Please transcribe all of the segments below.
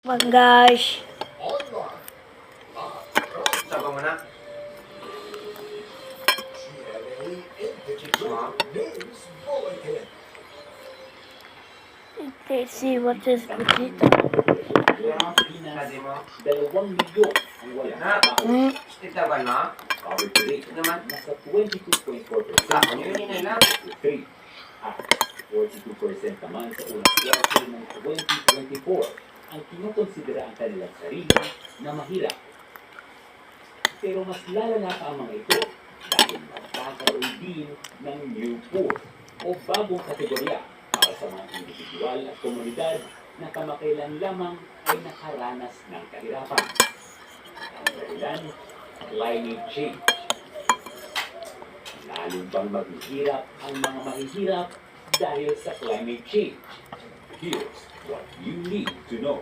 Guys. Saka mo na. Let's see what is Vegeta. Sabi mo. 2 milyon ang wala Na. Hmm. Titaban na. Power to date Naman. nasa 22.4%. Ako yun nila. 3 at 42% naman sa unang quarter ng 2024 ang kinukonsidera ang kanilang sarili na mahirap. Pero mas lalala pa ang mga ito dahil magkakaroon din ng new poor o bagong kategorya para sa mga individual at komunidad na kamakailan lamang ay nakaranas ng kahirapan. Ang dahilan, climate change. Lalo bang maghihirap ang mga mahihirap dahil sa climate change? Here's what you need to know.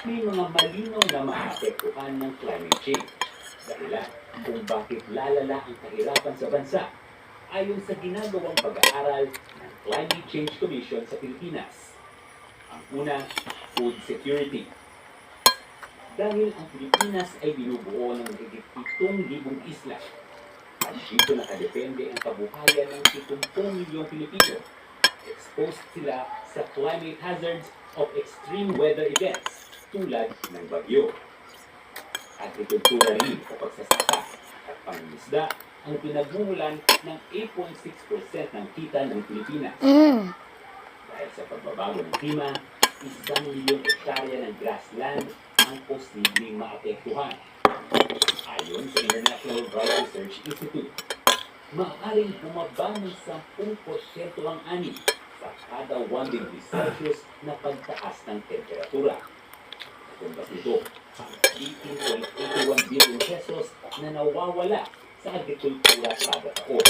May mga malinaw na maapektuhan ng climate change. Dahilan kung bakit lalala ang kahirapan sa bansa ayon sa ginagawang pag-aaral ng Climate Change Commission sa Pilipinas. Ang una, food security. Dahil ang Pilipinas ay binubuo ng higit 7,000 isla, at dito nakadepende ang kabuhayan ng 70 milyong Pilipino. Exposed sila sa climate hazards of extreme weather events tulad ng bagyo. Agrikultura rin o pagsasaka at pangingisda ang pinagmumulan ng 8.6% ng kita ng Pilipinas. Dahil sa pagbabago ng klima, 1 milyong hektarya ng grassland ang posibleng maapektuhan. Ayon sa International Drought Research Institute, maaaring bumaba ng 10% ang ani sa kada 1 degree Celsius na pagtaas ng temperatura. Katumbas nito, ang 18.81 billion pesos na nawawala sa agrikultura kada taon.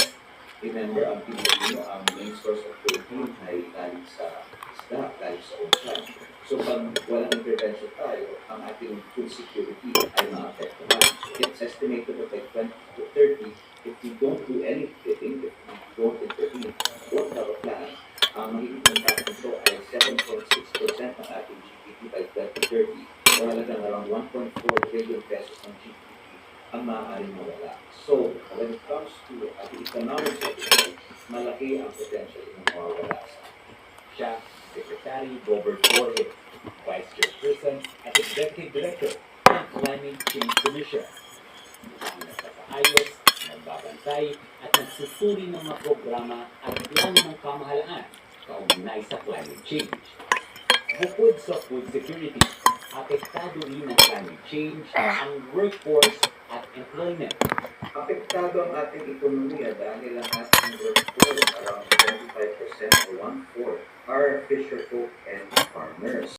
Remember, ang Pilipino, ang main source of protein ay galing sa isda, galing sa ocean. So, pag walang intervention tayo, ang ating food security ay maapektuhan. It's estimated that by 20 to 30, if we don't do anything, if we don't intervene, don't have a plan, ang magiging impact nito ay 7.6% ng ating GDP by 2030. O halagang around 1.4 trillion pesos ng GDP ang maaaring mawala. So, when it comes to the economic sector, malaki ang potential ng mawawala sa Siya, Secretary Robert Jorge, Vice Chairperson at Executive Director ng Climate Change Commission. Ang nagpapaayos, nagbabantay at nagsusuri ng mga programa at plano ng pamahalaan kaugnay sa climate change. Bukod sa food security, apektado rin ng climate change ang workforce at employment. apektado ang ating ekonomiya dahil ang ating workforce around 25% or 1/4 are fisher folk and farmers.